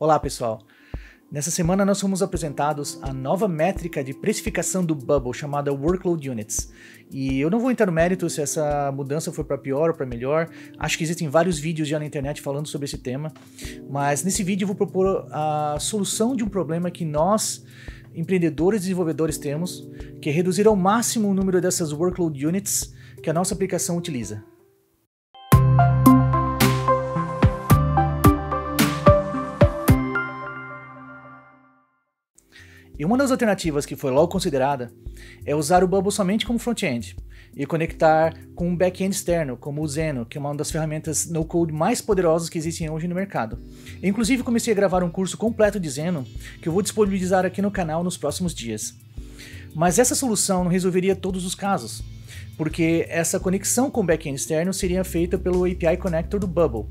Olá pessoal, nessa semana nós fomos apresentados a nova métrica de precificação do Bubble chamada Workload Units. E eu não vou entrar no mérito se essa mudança foi para pior ou para melhor, acho que existem vários vídeos já na internet falando sobre esse tema, mas nesse vídeo eu vou propor a solução de um problema que nós, empreendedores e desenvolvedores, temos, que é reduzir ao máximo o número dessas Workload Units que a nossa aplicação utiliza. E uma das alternativas que foi logo considerada é usar o Bubble somente como front-end e conectar com um back-end externo, como o Zeno, que é uma das ferramentas no-code mais poderosas que existem hoje no mercado. Eu, inclusive, comecei a gravar um curso completo de Zeno, que eu vou disponibilizar aqui no canal nos próximos dias. Mas essa solução não resolveria todos os casos, porque essa conexão com o back-end externo seria feita pelo API Connector do Bubble,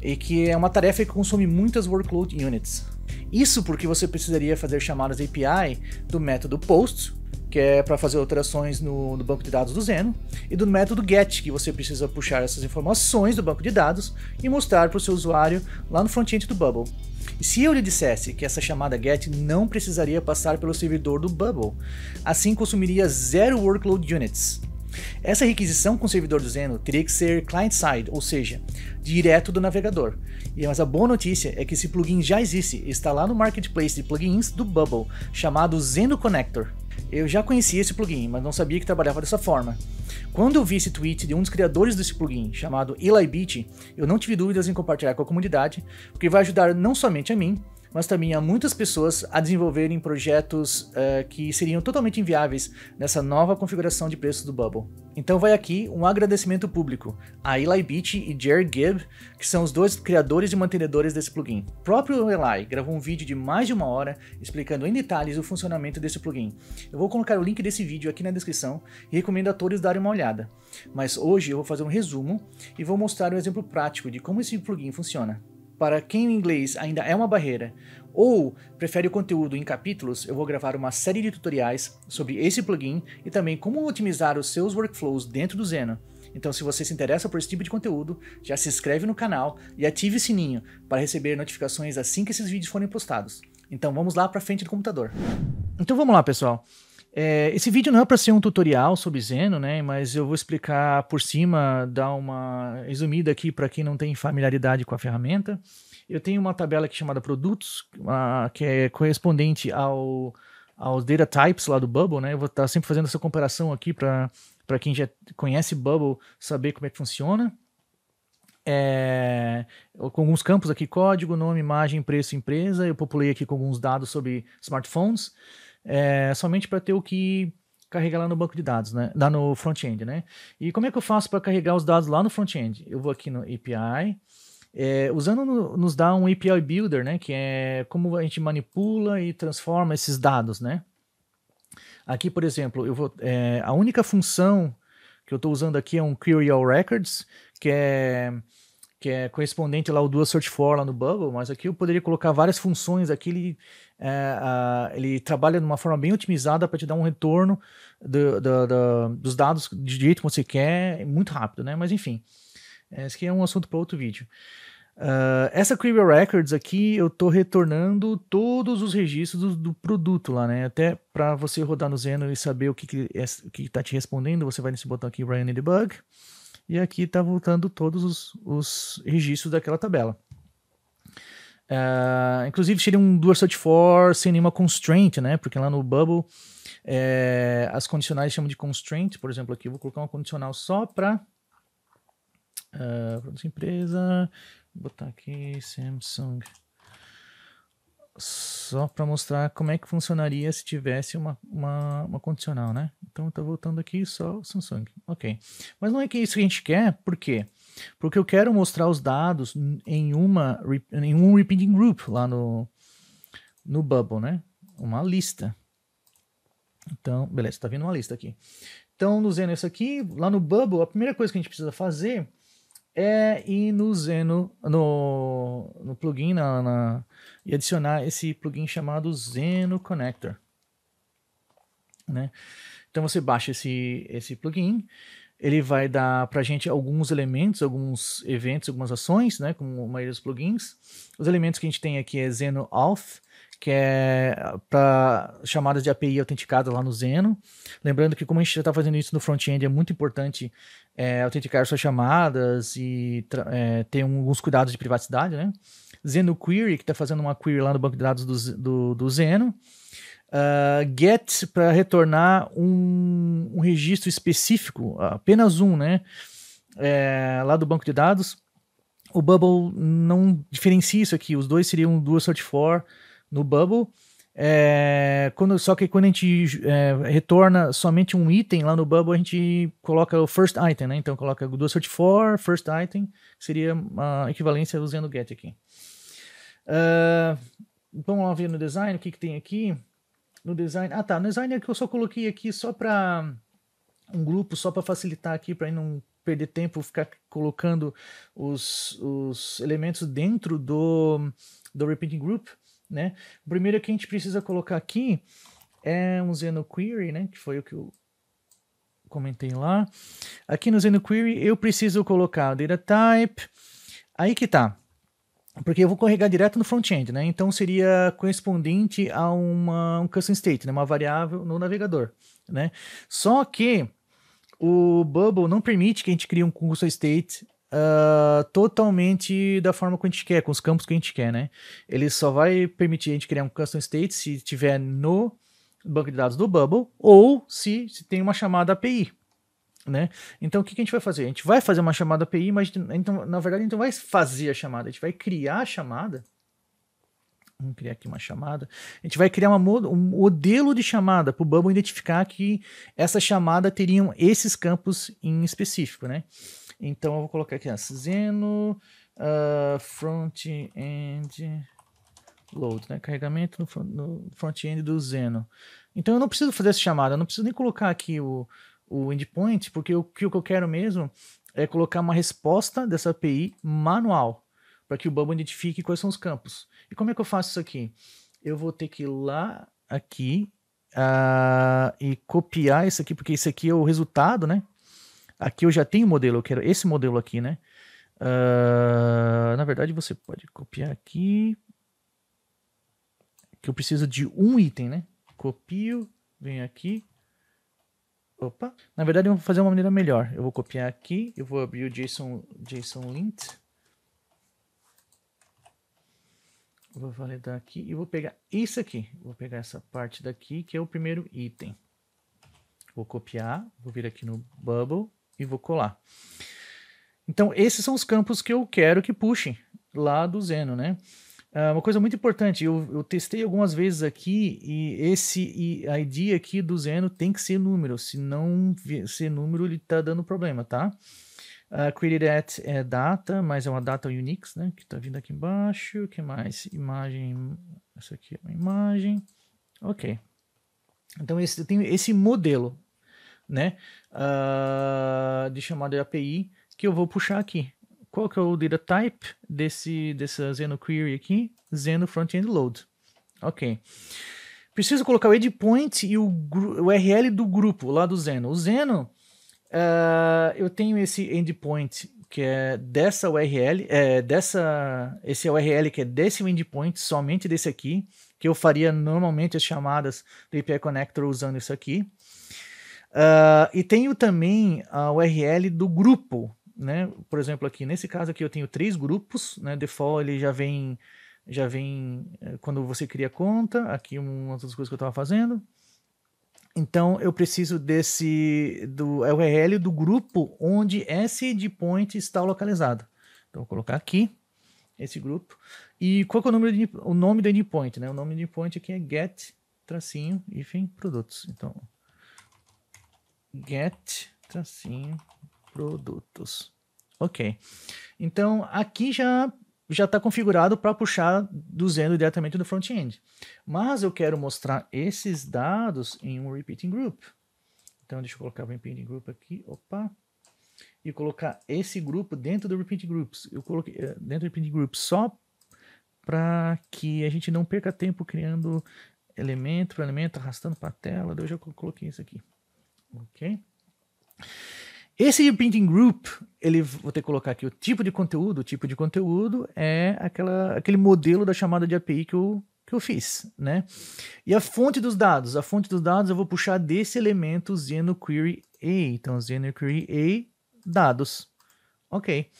e que é uma tarefa que consome muitas Workload Units. Isso porque você precisaria fazer chamadas API do método POST, que é para fazer alterações no banco de dados do Zeno, e do método GET, que você precisa puxar essas informações do banco de dados e mostrar para o seu usuário lá no front-end do Bubble. E se eu lhe dissesse que essa chamada GET não precisaria passar pelo servidor do Bubble, assim consumiria 0 Workload Units. Essa requisição com o servidor do Zeno teria que ser client-side, ou seja, direto do navegador. Mas a boa notícia é que esse plugin já existe, está lá no marketplace de plugins do Bubble, chamado Zeno Connector. Eu já conhecia esse plugin, mas não sabia que trabalhava dessa forma. Quando eu vi esse tweet de um dos criadores desse plugin, chamado Eli Beatty, eu não tive dúvidas em compartilhar com a comunidade, porque vai ajudar não somente a mim, mas também a muitas pessoas a desenvolverem projetos que seriam totalmente inviáveis nessa nova configuração de preços do Bubble. Então vai aqui um agradecimento público a Eli Beatty e Jared Gibb, que são os dois criadores e mantenedores desse plugin. O próprio Eli gravou um vídeo de mais de 1 hora explicando em detalhes o funcionamento desse plugin. Eu vou colocar o link desse vídeo aqui na descrição e recomendo a todos darem uma olhada. Mas hoje eu vou fazer um resumo e vou mostrar um exemplo prático de como esse plugin funciona. Para quem o inglês ainda é uma barreira ou prefere o conteúdo em capítulos, eu vou gravar uma série de tutoriais sobre esse plugin e também como otimizar os seus workflows dentro do Zeno. Então, se você se interessa por esse tipo de conteúdo, já se inscreve no canal e ative o sininho para receber notificações assim que esses vídeos forem postados. Então vamos lá para frente do computador. Então vamos lá, pessoal. Esse vídeo não é para ser um tutorial sobre Zeno, né? Mas eu vou explicar por cima, dar uma resumida aqui para quem não tem familiaridade com a ferramenta. Eu tenho uma tabela aqui chamada produtos, que é correspondente aos data types lá do Bubble, né? Eu vou estar sempre fazendo essa comparação aqui para quem já conhece Bubble saber como é que funciona. Com alguns campos aqui, código, nome, imagem, preço, empresa. Eu populei aqui com alguns dados sobre smartphones. Somente para ter o que carregar lá no banco de dados, né? Lá no front-end, né? E como é que eu faço para carregar os dados lá no front-end? Eu vou aqui no API, nos dá um API Builder, né? Que é como a gente manipula e transforma esses dados, né? Aqui, por exemplo, a única função que eu estou usando aqui é um Query All Records, que é correspondente lá ao Dual Search For lá no Bubble, mas aqui eu poderia colocar várias funções. Aqui ele trabalha de uma forma bem otimizada para te dar um retorno dos dados de jeito que você quer, muito rápido, né? Mas enfim, esse aqui é um assunto para outro vídeo. Essa Query Records aqui eu estou retornando todos os registros do produto lá, né? Até para você rodar no Zeno e saber o que está te respondendo, você vai nesse botão aqui, Run and Debug. E aqui está voltando todos os registros daquela tabela. Inclusive tirei um Dual Search For sem nenhuma constraint, né? Porque lá no Bubble as condicionais chamam de constraint. Por exemplo, aqui eu vou colocar uma condicional só para empresa. Vou botar aqui Samsung. Só para mostrar como é que funcionaria se tivesse uma condicional, né? Então eu tô voltando aqui só Samsung. Ok. Mas não é que isso que a gente quer, por quê? Porque eu quero mostrar os dados em um repeating group lá no Bubble, né? Uma lista. Então, beleza, tá vendo uma lista aqui. Então, no Zeno, isso aqui, lá no Bubble, a primeira coisa que a gente precisa fazer é ir no Zeno, no plugin, e adicionar esse plugin chamado Zeno Connector, né? Então você baixa esse plugin, Ele vai dar para a gente alguns elementos, alguns eventos, algumas ações, né, como a maioria dos plugins. Os elementos que a gente tem aqui é Zeno Auth, que é para chamadas de API autenticadas lá no Zeno. Lembrando que como a gente já está fazendo isso no front-end, é muito importante autenticar suas chamadas e ter alguns cuidados de privacidade, né? Zeno Query, que está fazendo uma query lá no banco de dados do Zeno. Get para retornar um registro específico, apenas um, né? Lá do banco de dados. O Bubble não diferencia isso aqui, os dois seriam dual search for no Bubble. Só que quando a gente retorna somente um item lá no Bubble, a gente coloca o first item, né? Então coloca o dual search for, first item, que seria a equivalência usando o get aqui. Vamos lá ver no design o que tem aqui. No design, no design é que eu só coloquei aqui só para um grupo, só para facilitar aqui, para não perder tempo, ficar colocando os elementos dentro do repeating group, né? O primeiro que a gente precisa colocar aqui é um Zeno Query, né? Que foi o que eu comentei lá. Aqui no Zeno Query eu preciso colocar o data type. Aí que tá. Porque eu vou carregar direto no front-end, né? Então seria correspondente a um custom state, né? Uma variável no navegador, né? Só que o Bubble não permite que a gente crie um custom state totalmente da forma que a gente quer, com os campos que a gente quer, né? Ele só vai permitir a gente criar um custom state se tiver no banco de dados do Bubble ou se tem uma chamada API. Né? Então o que a gente vai fazer? A gente vai fazer uma chamada API, mas então, na verdade a gente não vai fazer a chamada, a gente vai criar a chamada. Vamos criar aqui uma chamada. A gente vai criar um modelo de chamada para o Bubble identificar que essa chamada teriam esses campos em específico, né? Então eu vou colocar aqui Zeno front-end load, né? Carregamento no front-end do Zeno. Então eu não preciso fazer essa chamada, eu não preciso nem colocar aqui o endpoint, porque o que eu quero mesmo é colocar uma resposta dessa API manual, para que o Bubble identifique quais são os campos. E como é que eu faço isso aqui? Eu vou ter que ir lá, aqui, e copiar isso aqui, porque isso aqui é o resultado, né? Aqui eu já tenho o modelo, eu quero esse modelo aqui, né? Na verdade, você pode copiar aqui, que eu preciso de um item, né? Copio, venho aqui. Opa, na verdade eu vou fazer uma maneira melhor. Eu vou copiar aqui, eu vou abrir o JSON lint. Vou validar aqui e vou pegar isso aqui. Vou pegar essa parte daqui, que é o primeiro item. Vou copiar, vou vir aqui no Bubble e vou colar. Então esses são os campos que eu quero que puxem lá do Zeno, né? Uma coisa muito importante, eu testei algumas vezes aqui e esse ID aqui do Zeno tem que ser número, se não ser número ele está dando problema, tá? Created at é data, mas é uma data Unix, né? Que está vindo aqui embaixo. O que mais? Imagem, essa aqui é uma imagem. Ok. Então eu tenho esse modelo, né? De chamada de API que eu vou puxar aqui. Qual que é o data type dessa Zeno Query aqui? Zeno Frontend Load. Ok. Preciso colocar o endpoint e o URL do grupo lá do Zeno. O Zeno, eu tenho esse endpoint que é dessa URL, esse URL que é desse endpoint, somente desse aqui, que eu faria normalmente as chamadas do API Connector usando isso aqui. E tenho também a URL do grupo, né? Por exemplo, aqui nesse caso aqui eu tenho 3 grupos, né? Default ele já vem quando você cria conta. Aqui uma das coisas que eu estava fazendo. Então eu preciso do URL do grupo onde esse endpoint está localizado. Então vou colocar aqui esse grupo. E qual que é o nome do endpoint, né? O nome do endpoint aqui é get-produtos. Então get-produtos. Ok. Então, aqui já está configurado para puxar do Zeno diretamente do front-end. Mas eu quero mostrar esses dados em um repeating group. Então, deixa eu colocar o repeating group aqui. Opa. E colocar esse grupo dentro do repeating groups. Eu coloquei dentro do repeating group só para que a gente não perca tempo criando elemento por elemento, arrastando para a tela. Eu já coloquei isso aqui. Ok. Esse Printing Group, vou ter que colocar aqui o tipo de conteúdo. O tipo de conteúdo é aquele modelo da chamada de API que eu fiz, né? E a fonte dos dados eu vou puxar desse elemento Zeno Query A. Então, Zeno Query A, dados. Ok.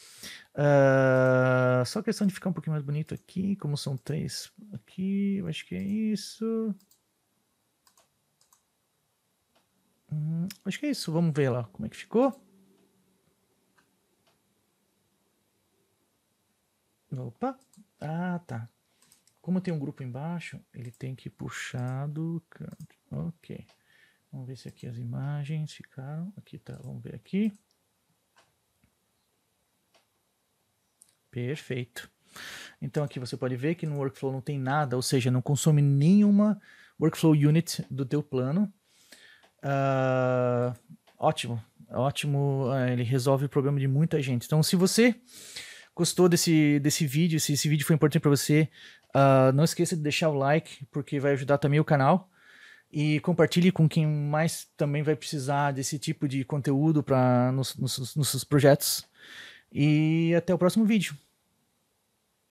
Só questão de ficar um pouquinho mais bonito aqui, como são 3 aqui, eu acho que é isso. Acho que é isso, vamos ver lá como é que ficou. Opa, tá. Como tem um grupo embaixo, ele tem que puxar do canto. Ok. Vamos ver se aqui as imagens ficaram. Aqui tá, vamos ver aqui. Perfeito. Então aqui você pode ver que no workflow não tem nada, ou seja, não consome nenhuma workflow unit do teu plano. Ótimo. Ele resolve o problema de muita gente. Então, se você gostou desse vídeo, se esse vídeo foi importante para você, não esqueça de deixar o like, porque vai ajudar também o canal. E compartilhe com quem mais também vai precisar desse tipo de conteúdo nos seus projetos. E até o próximo vídeo.